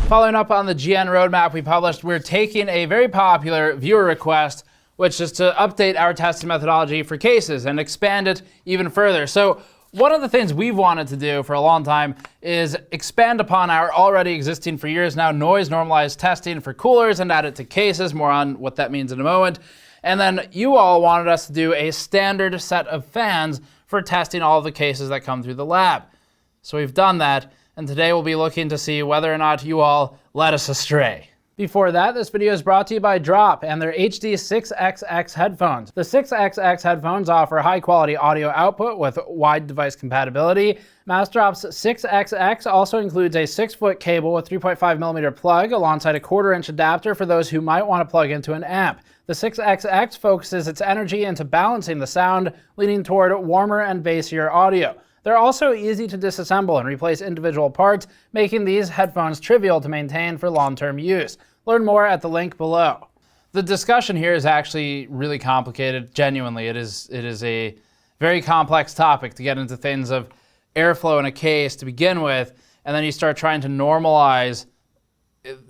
Following up on the GN roadmap we published, we're taking a very popular viewer request, which is to update our testing methodology for cases and expand it even further. So one of the things we've wanted to do for a long time is expand upon our already existing for years now noise normalized testing for coolers and add it to cases, more on what that means in a moment. And then you all wanted us to do a standard set of fans for testing all of the cases that come through the lab. So we've done that, and today we'll be looking to see whether or not you all led us astray. Before that, this video is brought to you by Drop and their HD 6XX headphones. The 6XX headphones offer high quality audio output with wide device compatibility. Massdrop's 6XX also includes a 6-foot cable with 3.5mm plug alongside a 1/4-inch adapter for those who might want to plug into an amp. The 6XX focuses its energy into balancing the sound, leaning toward warmer and bassier audio. They're also easy to disassemble and replace individual parts, making these headphones trivial to maintain for long-term use. Learn more at the link below. The discussion here is actually really complicated. Genuinely, it is a very complex topic to get into things of airflow in a case to begin with, and then you start trying to normalize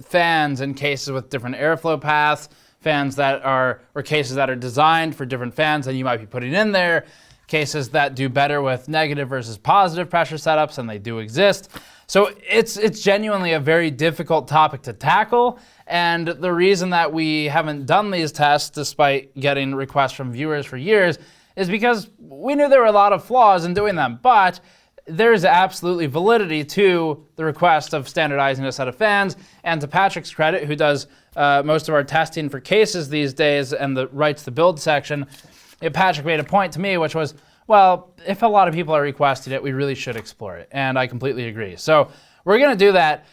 fans in cases with different airflow paths, fans that are, or cases that are designed for different fans that you might be putting in there, cases that do better with negative versus positive pressure setups, and they do exist. So it's genuinely a very difficult topic to tackle, and the reason that we haven't done these tests, despite getting requests from viewers for years, is because we knew there were a lot of flaws in doing them, but there's absolutely validity to the request of standardizing a set of fans, and to Patrick's credit, who does most of our testing for cases these days and writes the build section, Patrick made a point to me, which was, well, if a lot of people are requesting it, we really should explore it, and I completely agree. So we're going to do that.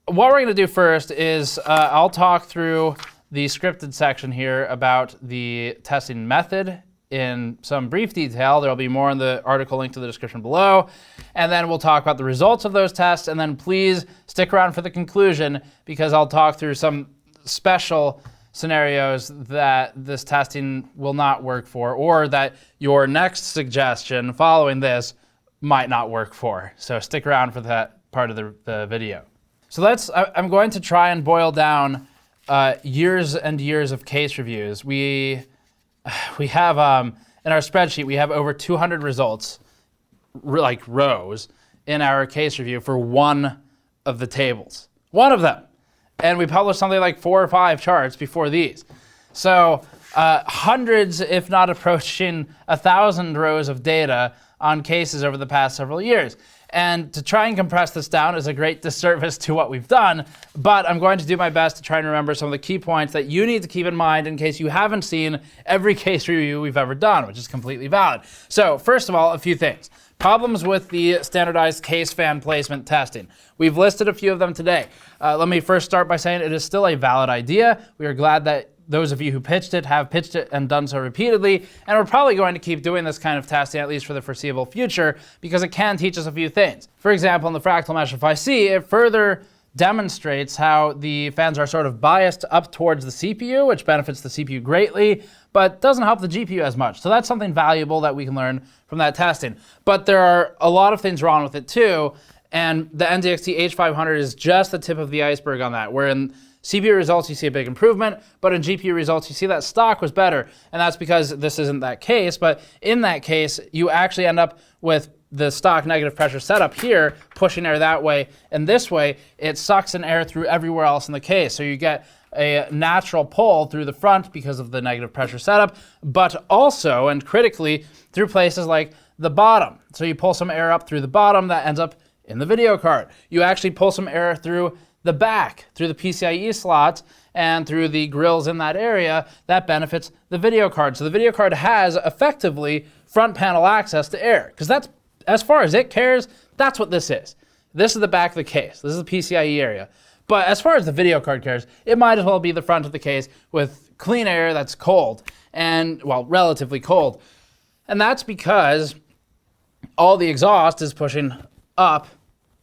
What we're going to do first is I'll talk through the scripted section here about the testing method in some brief detail. There'll be more in the article linked to the description below, and then we'll talk about the results of those tests, and then please stick around for the conclusion, because I'll talk through some special scenarios that this testing will not work for, or that your next suggestion following this might not work for. So stick around for that part of the video. So I'm going to try and boil down years and years of case reviews. We have, in our spreadsheet, we have over 200 results, like rows, in our case review for one of the tables. One of them. And we published something like 4 or 5 charts before these. So hundreds, if not approaching 1,000 rows of data on cases over the past several years. And to try and compress this down is a great disservice to what we've done, but I'm going to do my best to try and remember some of the key points that you need to keep in mind in case you haven't seen every case review we've ever done, which is completely valid. So first of all, a few things. Problems with the standardized case fan placement testing. We've listed a few of them today. Let me first start by saying it is still a valid idea. We are glad that those of you who pitched it have pitched it and done so repeatedly, and we're probably going to keep doing this kind of testing, at least for the foreseeable future, because it can teach us a few things. For example, in the Fractal Meshify C, it further demonstrates how the fans are sort of biased up towards the CPU, which benefits the CPU greatly, but doesn't help the GPU as much. So that's something valuable that we can learn from that testing. But there are a lot of things wrong with it too, and the NZXT H500 is just the tip of the iceberg on that, where in CPU results you see a big improvement, but in GPU results you see that stock was better, and that's because this isn't that case, but in that case you actually end up with the stock negative pressure setup here, pushing air that way, and this way it sucks in air through everywhere else in the case. So you get a natural pull through the front because of the negative pressure setup, but also, and critically, through places like the bottom. So you pull some air up through the bottom that ends up in the video card. You actually pull some air through the back, through the PCIe slots, and through the grills in that area. That benefits the video card. So the video card has effectively front panel access to air, because that's, as far as it cares, that's what this is. This is the back of the case. This is the PCIe area. But as far as the video card cares, it might as well be the front of the case with clean air that's cold, and, well, relatively cold. And that's because all the exhaust is pushing up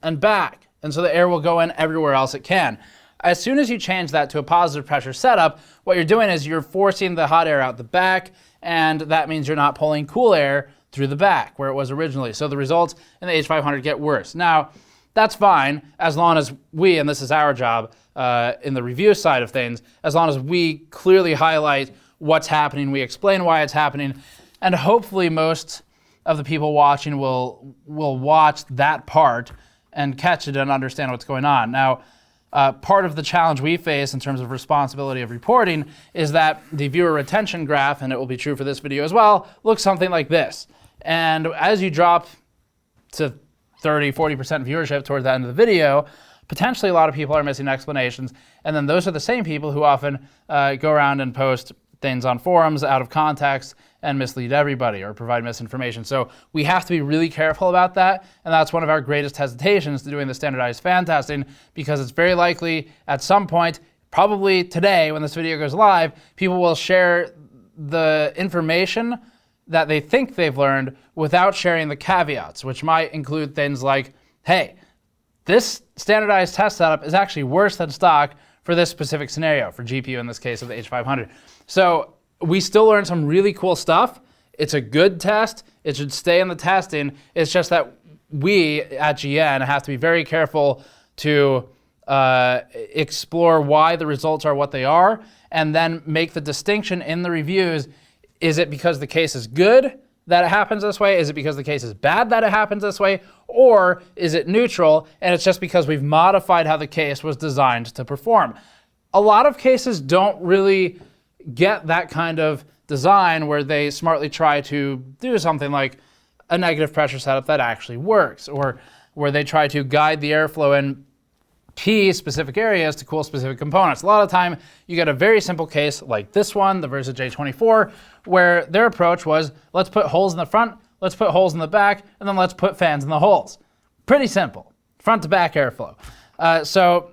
and back, and so the air will go in everywhere else it can. As soon as you change that to a positive pressure setup, what you're doing is you're forcing the hot air out the back, and that means you're not pulling cool air through the back where it was originally. So the results in the H500 get worse. Now, That's fine, as long as we, and this is our job in the review side of things, as long as we clearly highlight what's happening, we explain why it's happening, and hopefully most of the people watching will watch that part and catch it and understand what's going on. Now, part of the challenge we face in terms of responsibility of reporting is that the viewer retention graph, and it will be true for this video as well, looks something like this. And as you drop to 30, 40% viewership towards the end of the video, potentially a lot of people are missing explanations. And then those are the same people who often go around and post things on forums out of context and mislead everybody or provide misinformation. So we have to be really careful about that. And that's one of our greatest hesitations to doing the standardized fan testing, because it's very likely at some point, probably today when this video goes live, people will share the information that they think they've learned without sharing the caveats, which might include things like, hey, this standardized test setup is actually worse than stock for this specific scenario, for GPU in this case of the H500. So we still learned some really cool stuff. It's a good test. It should stay in the testing. It's just that we at GN have to be very careful to explore why the results are what they are, and then make the distinction in the reviews. Is it because the case is good that it happens this way? Is it because the case is bad that it happens this way? Or is it neutral and it's just because we've modified how the case was designed to perform? A lot of cases don't really get that kind of design where they smartly try to do something like a negative pressure setup that actually works, or where they try to guide the airflow in key specific areas to cool specific components. A lot of the time you get a very simple case like this one, the Versa J24, where their approach was, let's put holes in the front, let's put holes in the back, and then let's put fans in the holes. Pretty simple, front to back airflow. So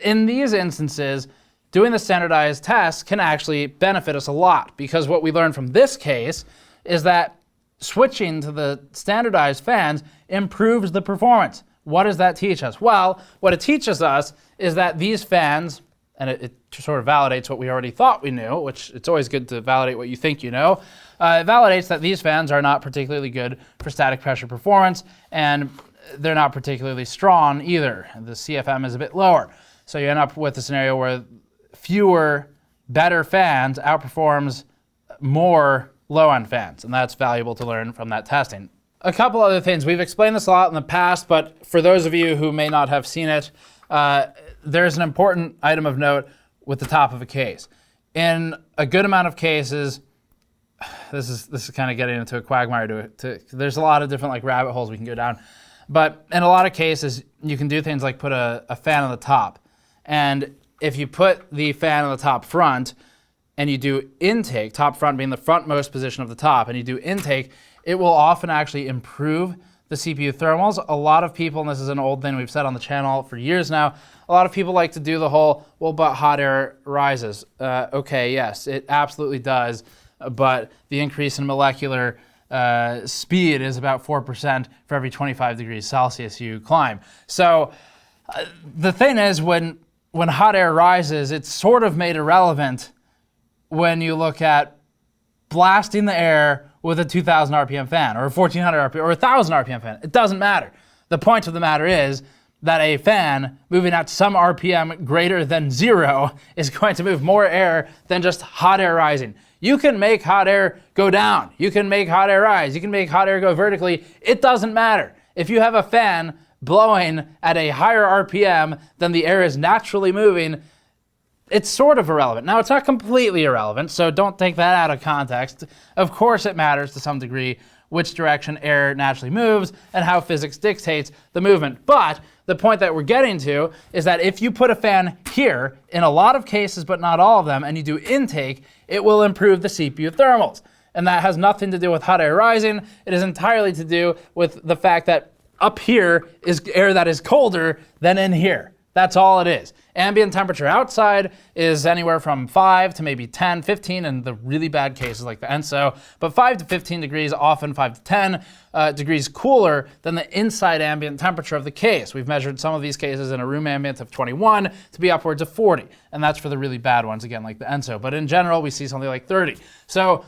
in these instances, doing the standardized tests can actually benefit us a lot, because what we learned from this case is that switching to the standardized fans improves the performance. What does that teach us? Well, what it teaches us is that these fans, and it sort of validates what we already thought we knew, which it's always good to validate what you think you know. It validates that these fans are not particularly good for static pressure performance, and they're not particularly strong either. The CFM is a bit lower. So you end up with a scenario where fewer, better fans outperforms more low-end fans, and that's valuable to learn from that testing. A couple other things. We've explained this a lot in the past, but for those of you who may not have seen it, there's an important item of note with the top of a case. In a good amount of cases, this is kind of getting into a quagmire. There's a lot of different like rabbit holes we can go down, but in a lot of cases, you can do things like put a fan on the top, and if you put the fan on the top front, and you do intake, top front being the frontmost position of the top, and you do intake, it will often actually improve the CPU thermals. A lot of people, and this is an old thing we've said on the channel for years now, a lot of people like to do the whole, well, but hot air rises. Okay, yes, it absolutely does, but the increase in molecular speed is about 4% for every 25 degrees Celsius you climb. So the thing is, when hot air rises, it's sort of made irrelevant when you look at blasting the air with a 2,000 RPM fan, or a 1,400 RPM, or a 1,000 RPM fan. It doesn't matter. The point of the matter is that a fan moving at some RPM greater than 0 is going to move more air than just hot air rising. You can make hot air go down. You can make hot air rise. You can make hot air go vertically. It doesn't matter. If you have a fan blowing at a higher RPM than the air is naturally moving, it's sort of irrelevant. Now, it's not completely irrelevant, so don't take that out of context. Of course it matters to some degree which direction air naturally moves and how physics dictates the movement. But the point that we're getting to is that if you put a fan here, in a lot of cases, but not all of them, and you do intake, it will improve the CPU thermals. And that has nothing to do with hot air rising. It is entirely to do with the fact that up here is air that is colder than in here. That's all it is. Ambient temperature outside is anywhere from 5 to maybe 10, 15 in the really bad cases like the Enso, but 5 to 15 degrees, often 5 to 10 degrees cooler than the inside ambient temperature of the case. We've measured some of these cases in a room ambient of 21 to be upwards of 40, and that's for the really bad ones, again, like the Enso. But in general, we see something like 30. So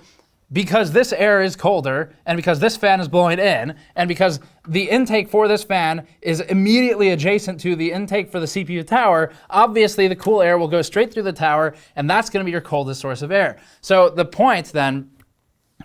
because this air is colder, and because this fan is blowing in, and because the intake for this fan is immediately adjacent to the intake for the CPU tower, obviously the cool air will go straight through the tower, and that's going to be your coldest source of air. So the point then,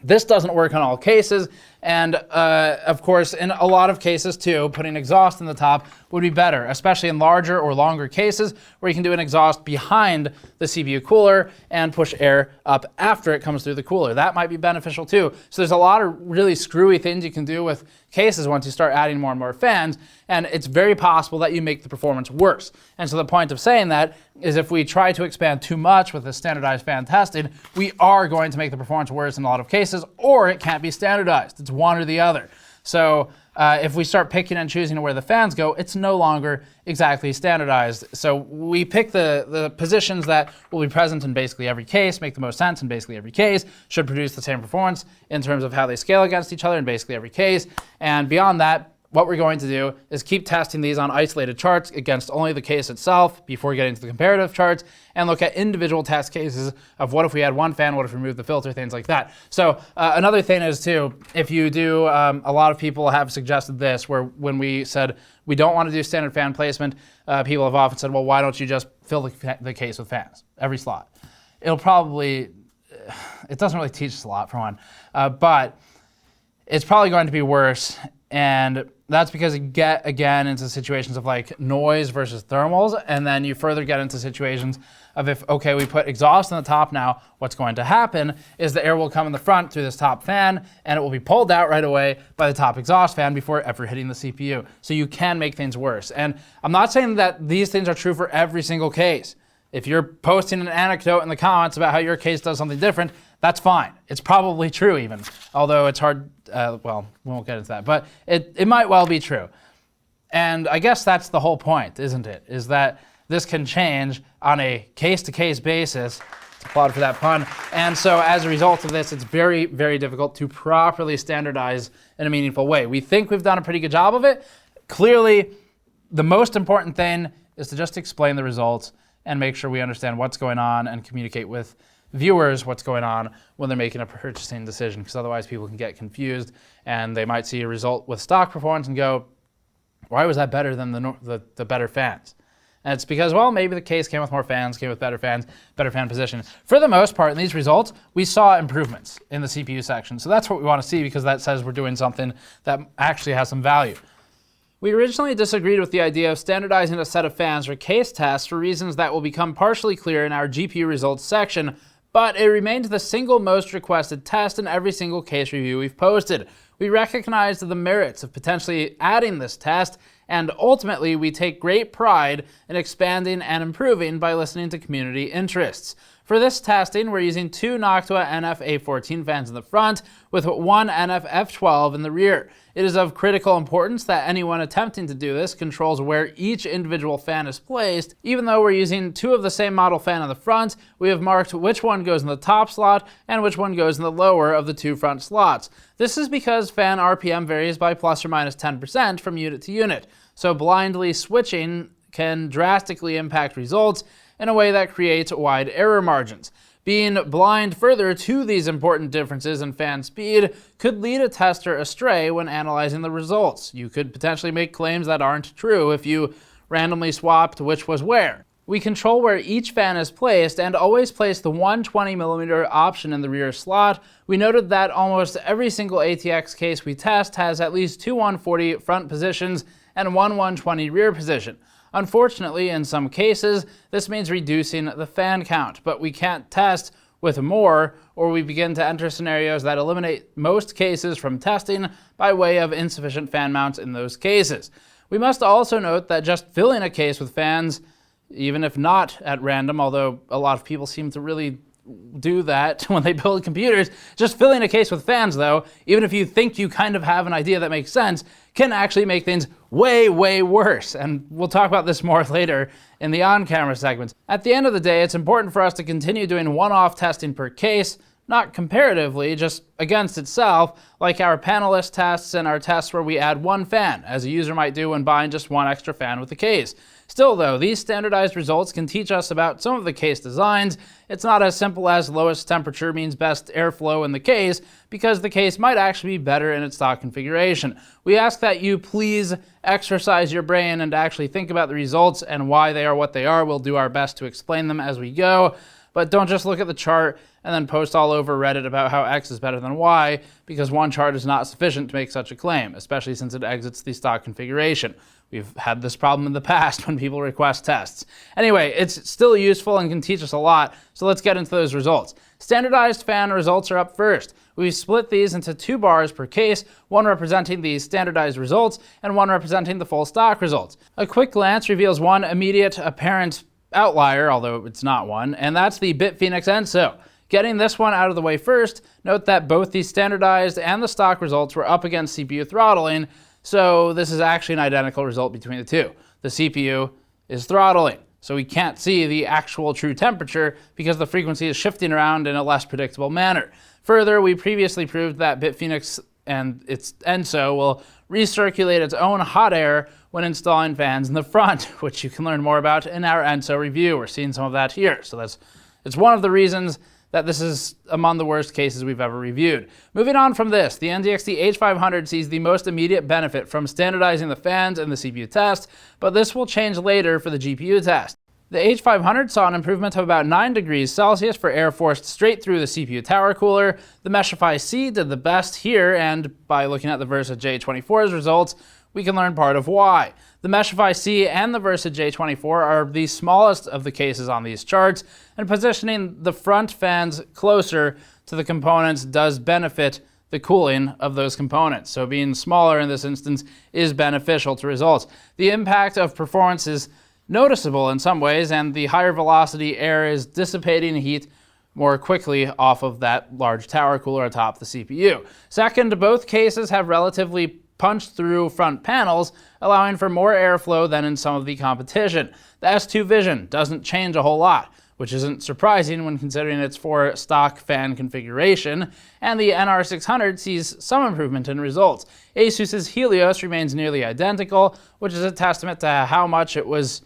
this doesn't work in all cases, and of course, in a lot of cases too, putting exhaust in the top would be better, especially in larger or longer cases where you can do an exhaust behind the CPU cooler and push air up after it comes through the cooler. That might be beneficial too. So there's a lot of really screwy things you can do with cases once you start adding more and more fans, and it's very possible that you make the performance worse. And so the point of saying that is if we try to expand too much with the standardized fan testing, we are going to make the performance worse in a lot of cases, or it can't be standardized. It's one or the other. So if we start picking and choosing where the fans go, it's no longer exactly standardized. So we pick the positions that will be present in basically every case, make the most sense in basically every case, should produce the same performance in terms of how they scale against each other in basically every case. And beyond that, what we're going to do is keep testing these on isolated charts against only the case itself before getting to the comparative charts, and look at individual test cases of what if we had one fan, what if we removed the filter, things like that. So another thing is too, if you do, a lot of people have suggested this, where when we said we don't want to do standard fan placement, people have often said, well, why don't you just fill the case with fans, every slot? It'll probably, it doesn't really teach us a lot for one, but it's probably going to be worse. And that's because you get, again, into situations of like noise versus thermals, and then you further get into situations of if, okay, we put exhaust on the top now, what's going to happen is the air will come in the front through this top fan, and it will be pulled out right away by the top exhaust fan before ever hitting the CPU. So you can make things worse. And I'm not saying that these things are true for every single case. If you're posting an anecdote in the comments about how your case does something different, that's fine. It's probably true even, although it's hard, well, we won't get into that, but it might well be true. And I guess that's the whole point, isn't it? Is that this can change on a case-to-case basis. Applaud for that pun. And so as a result of this, it's very, very difficult to properly standardize in a meaningful way. We think we've done a pretty good job of it. Clearly, the most important thing is to just explain the results and make sure we understand what's going on and communicate with viewers what's going on when they're making a purchasing decision, because otherwise people can get confused and they might see a result with stock performance and go, why was that better than the better fans? And it's because, well, maybe the case came with more fans, came with better fans, better fan position. For the most part, in these results, we saw improvements in the CPU section. So that's what we want to see, because that says we're doing something that actually has some value. We originally disagreed with the idea of standardizing a set of fans for case tests for reasons that will become partially clear in our GPU results section, but it remained the single most requested test in every single case review we've posted. We recognized the merits of potentially adding this test, and ultimately we take great pride in expanding and improving by listening to community interests. For this testing, we're using two Noctua NF-A14 fans in the front with one NF-F12 in the rear. It is of critical importance that anyone attempting to do this controls where each individual fan is placed. Even though we're using two of the same model fan on the front, we have marked which one goes in the top slot and which one goes in the lower of the two front slots. This is because fan RPM varies by plus or minus 10% from unit to unit, so blindly switching can drastically impact results in a way that creates wide error margins. Being blind further to these important differences in fan speed could lead a tester astray when analyzing the results. You could potentially make claims that aren't true if you randomly swapped which was where. We control where each fan is placed and always place the 120mm option in the rear slot. We noted that almost every single ATX case we test has at least two 140 front positions and one 120 rear position. Unfortunately, in some cases, this means reducing the fan count, but we can't test with more, or we begin to enter scenarios that eliminate most cases from testing by way of insufficient fan mounts in those cases. We must also note that just filling a case with fans, even if not at random, although a lot of people seem to really do that when they build computers, just filling a case with fans though, even if you think you kind of have an idea that makes sense, can actually make things way, way worse. And we'll talk about this more later in the on-camera segments. At the end of the day, it's important for us to continue doing one-off testing per case, not comparatively, just against itself, like our panelist tests and our tests where we add one fan, as a user might do when buying just one extra fan with the case. Still though, these standardized results can teach us about some of the case designs. It's not as simple as lowest temperature means best airflow in the case, because the case might actually be better in its stock configuration. We ask that you please exercise your brain and actually think about the results and why they are what they are. We'll do our best to explain them as we go, but don't just look at the chart and then post all over Reddit about how X is better than Y, because one chart is not sufficient to make such a claim, especially since it exits the stock configuration. We've had this problem in the past when people request tests. Anyway, it's still useful and can teach us a lot, so let's get into those results. Standardized fan results are up first. We've split these into 2 bars per case, one representing the standardized results and one representing the full stock results. A quick glance reveals one immediate apparent outlier, although it's not one, and that's the BitFenix Enso. Getting this one out of the way first, note that both the standardized and the stock results were up against CPU throttling, so this is actually an identical result between the two. The CPU is throttling, so we can't see the actual true temperature because the frequency is shifting around in a less predictable manner. Further, we previously proved that BitFenix and its Enso will recirculate its own hot air when installing fans in the front, which you can learn more about in our Enso review. We're seeing some of that here, so it's one of the reasons that this is among the worst cases we've ever reviewed. Moving on from this, the NZXT H500 sees the most immediate benefit from standardizing the fans in the CPU test, but this will change later for the GPU test. The H500 saw an improvement of about 9 degrees Celsius for air forced straight through the CPU tower cooler. The Meshify C did the best here, and by looking at the Versa J24's results, we can learn part of why. The Meshify C and the Versa J24 are the smallest of the cases on these charts, and positioning the front fans closer to the components does benefit the cooling of those components. So being smaller in this instance is beneficial to results. The impact of performance is noticeable in some ways, and the higher velocity air is dissipating heat more quickly off of that large tower cooler atop the CPU. Second, both cases have relatively punched through front panels, allowing for more airflow than in some of the competition. The S2 vision doesn't change a whole lot, which isn't surprising when considering its 4 stock fan configuration, and the NR600 sees some improvement in results. Asus's Helios remains nearly identical, which is a testament to how much it was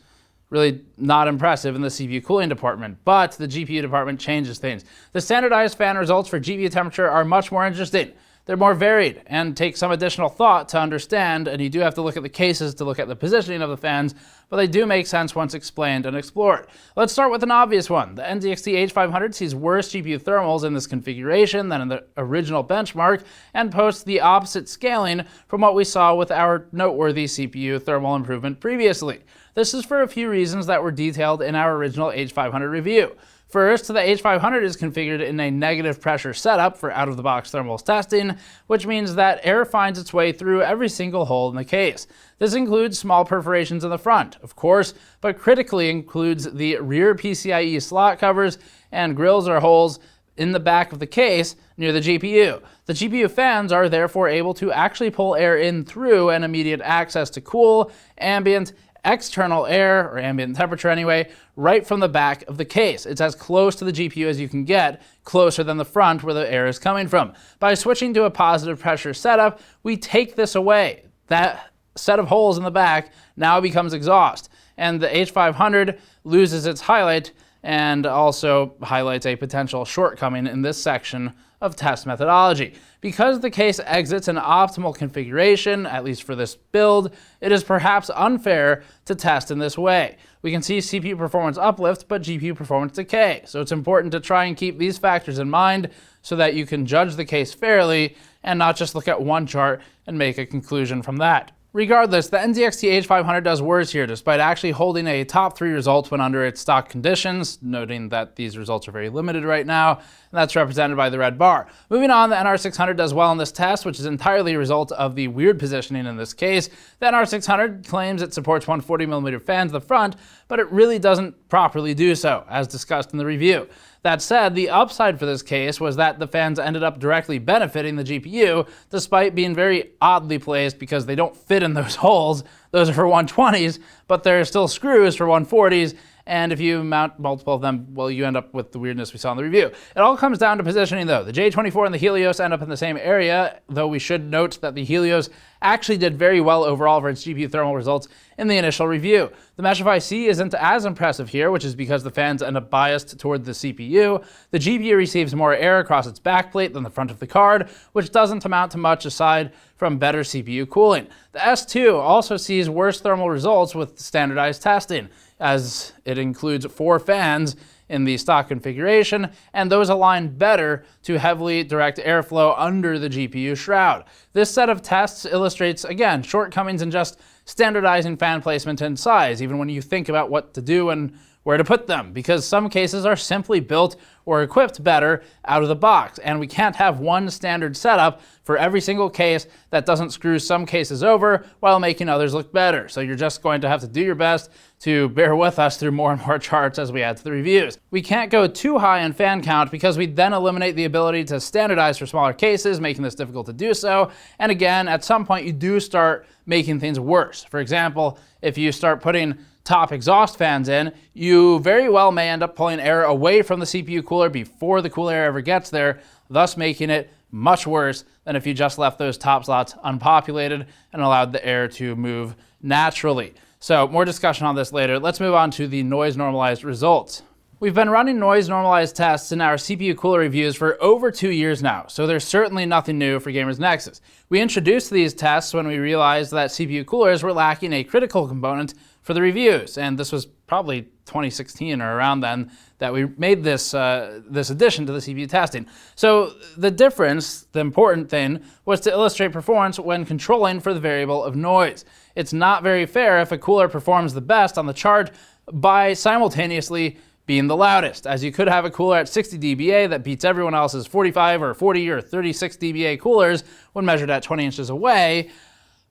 really not impressive in the CPU cooling department, but the GPU department changes things. The standardized fan results for GPU temperature are much more interesting. They're more varied and take some additional thought to understand, and you do have to look at the cases to look at the positioning of the fans, but they do make sense once explained and explored. Let's start with an obvious one. The NZXT H500 sees worse GPU thermals in this configuration than in the original benchmark, and posts the opposite scaling from what we saw with our noteworthy CPU thermal improvement previously. This is for a few reasons that were detailed in our original H500 review. First, the H500 is configured in a negative pressure setup for out-of-the-box thermals testing, which means that air finds its way through every single hole in the case. This includes small perforations in the front, of course, but critically includes the rear PCIe slot covers and grills or holes in the back of the case near the GPU. The GPU fans are therefore able to actually pull air in through an immediate access to cool, ambient, external air, or ambient temperature anyway, right from the back of the case. It's as close to the GPU as you can get, closer than the front where the air is coming from. By switching to a positive pressure setup, we take this away. That set of holes in the back now becomes exhaust, and the H500 loses its highlight and also highlights a potential shortcoming in this section of test methodology. Because the case exits an optimal configuration, at least for this build, it is perhaps unfair to test in this way. We can see CPU performance uplift, but GPU performance decay. So it's important to try and keep these factors in mind so that you can judge the case fairly and not just look at one chart and make a conclusion from that. Regardless, the NZXT H500 does worse here, despite actually holding a top 3 result when under its stock conditions, noting that these results are very limited right now, and that's represented by the red bar. Moving on, the NR600 does well in this test, which is entirely a result of the weird positioning in this case. The NR600 claims it supports 140mm fans at the front, but it really doesn't properly do so, as discussed in the review. That said, the upside for this case was that the fans ended up directly benefiting the GPU, despite being very oddly placed because they don't fit in those holes. Those are for 120s, but there are still screws for 140s, And if you mount multiple of them, well, you end up with the weirdness we saw in the review. It all comes down to positioning, though. The J24 and the Helios end up in the same area, though we should note that the Helios actually did very well overall for its GPU thermal results in the initial review. The Meshify C isn't as impressive here, which is because the fans end up biased toward the CPU. The GPU receives more air across its backplate than the front of the card, which doesn't amount to much aside from better CPU cooling. The S2 also sees worse thermal results with standardized testing, as it includes 4 fans in the stock configuration, and those align better to heavily direct airflow under the GPU shroud. This set of tests illustrates, again, shortcomings in just standardizing fan placement and size, even when you think about what to do and where to put them, because some cases are simply built or equipped better out of the box, and we can't have one standard setup for every single case that doesn't screw some cases over while making others look better. So you're just going to have to do your best to bear with us through more and more charts as we add to the reviews. We can't go too high in fan count because we then eliminate the ability to standardize for smaller cases, making this difficult to do so. And again, at some point you do start making things worse. For example, if you start putting top exhaust fans in, you very well may end up pulling air away from the CPU cooler before the cool air ever gets there, thus making it much worse than if you just left those top slots unpopulated and allowed the air to move naturally. So more discussion on this later. Let's move on to the noise normalized results. We've been running noise normalized tests in our CPU cooler reviews for over 2 years now, so there's certainly nothing new for Gamers Nexus. We introduced these tests when we realized that CPU coolers were lacking a critical component for the reviews, and this was probably 2016 or around then that we made this addition to the CPU testing. So the difference, the important thing, was to illustrate performance when controlling for the variable of noise. It's not very fair if a cooler performs the best on the chart by simultaneously being the loudest, as you could have a cooler at 60 dBA that beats everyone else's 45 or 40 or 36 dBA coolers when measured at 20 inches away.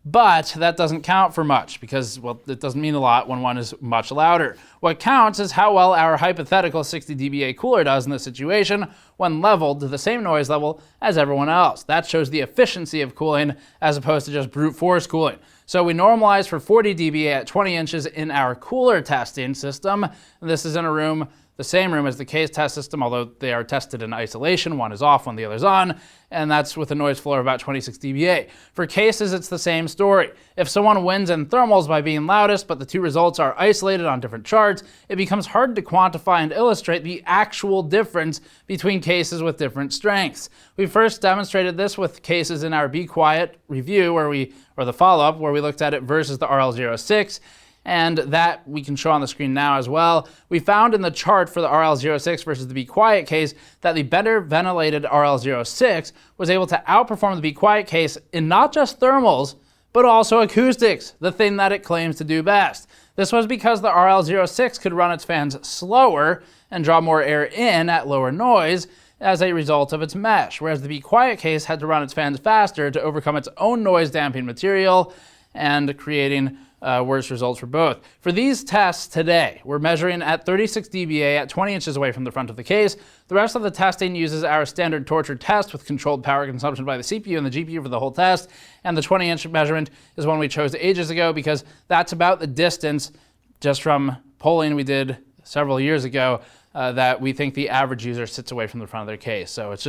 But that doesn't count for much because, well, it doesn't mean a lot when one is much louder. What counts is how well our hypothetical 60 dBA cooler does in this situation when leveled to the same noise level as everyone else. That shows the efficiency of cooling as opposed to just brute force cooling. So we normalize for 40 dBA at 20 inches in our cooler testing system. This is in a room, the same room as the case test system, although they are tested in isolation. One is off when the other's on, and that's with a noise floor of about 26 dBA. For cases, it's the same story. If someone wins in thermals by being loudest, but the two results are isolated on different charts, it becomes hard to quantify and illustrate the actual difference between cases with different strengths. We first demonstrated this with cases in our Be Quiet review, or the follow-up, where we looked at it versus the RL06, and that we can show on the screen now as well. We found in the chart for the RL06 versus the Be Quiet case that the better ventilated RL06 was able to outperform the Be Quiet case in not just thermals, but also acoustics, the thing that it claims to do best. This was because the RL06 could run its fans slower and draw more air in at lower noise as a result of its mesh, whereas the Be Quiet case had to run its fans faster to overcome its own noise damping material and creating worse results for both. For these tests today, we're measuring at 36 dBA at 20 inches away from the front of the case. The rest of the testing uses our standard torture test with controlled power consumption by the CPU and the GPU for the whole test, and the 20-inch measurement is one we chose ages ago because that's about the distance just from polling we did several years ago that we think the average user sits away from the front of their case. So it's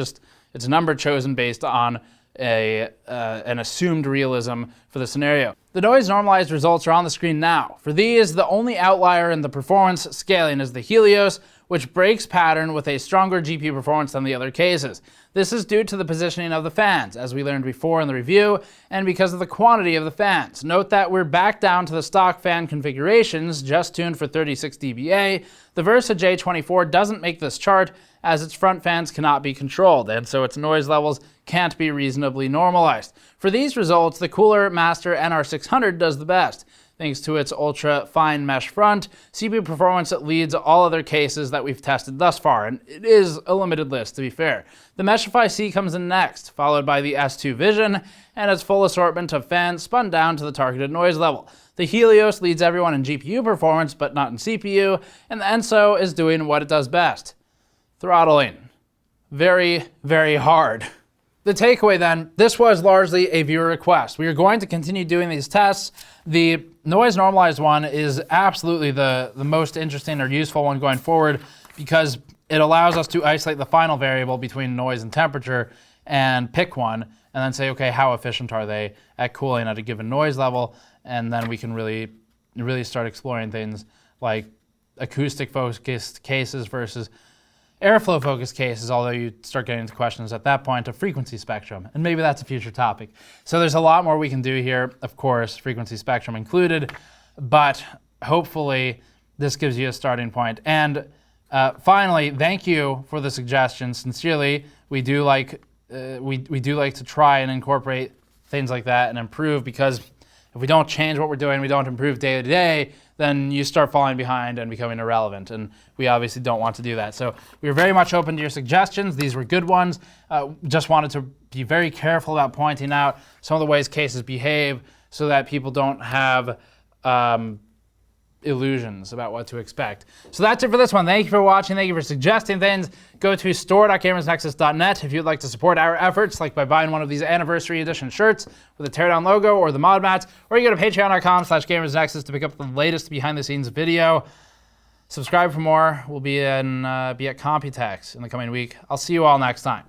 a number chosen based on an assumed realism for the scenario. The noise normalized results are on the screen now. For these, the only outlier in the performance scaling is the Helios, which breaks pattern with a stronger GPU performance than the other cases. This is due to the positioning of the fans, as we learned before in the review, and because of the quantity of the fans. Note that we're back down to the stock fan configurations, just tuned for 36 dBA. The Versa J24 doesn't make this chart, as its front fans cannot be controlled, and so its noise levels can't be reasonably normalized. For these results, the Cooler Master NR600 does the best. Thanks to its ultra-fine mesh front, CPU performance leads all other cases that we've tested thus far, and it is a limited list, to be fair. The Meshify C comes in next, followed by the S2 Vision, and its full assortment of fans spun down to the targeted noise level. The Helios leads everyone in GPU performance, but not in CPU, and the Enso is doing what it does best: throttling. Very, very hard. the takeaway then, this was largely a viewer request. We are going to continue doing these tests. The noise normalized one is absolutely the most interesting or useful one going forward because it allows us to isolate the final variable between noise and temperature and pick one and then say, okay, how efficient are they at cooling at a given noise level? And then we can really start exploring things like acoustic-focused cases versus airflow-focused cases, although you start getting into questions at that point of frequency spectrum, and maybe that's a future topic. So there's a lot more we can do here, of course, frequency spectrum included, but hopefully this gives you a starting point. And finally, thank you for the suggestions. Sincerely, we do like to try and incorporate things like that and improve, because if we don't change what we're doing, we don't improve day to day, then you start falling behind and becoming irrelevant. And we obviously don't want to do that. So we are very much open to your suggestions. These were good ones. Just wanted to be very careful about pointing out some of the ways cases behave so that people don't have illusions about what to expect. So that's it for this one. Thank you for watching. Thank you for suggesting things. Go to store.gamersnexus.net if you'd like to support our efforts, like by buying one of these anniversary edition shirts with a teardown logo or the mod mats, or you go to patreon.com/gamersnexus to pick up the latest behind the scenes video. Subscribe for more. We'll be at Computex in the coming week. I'll see you all next time.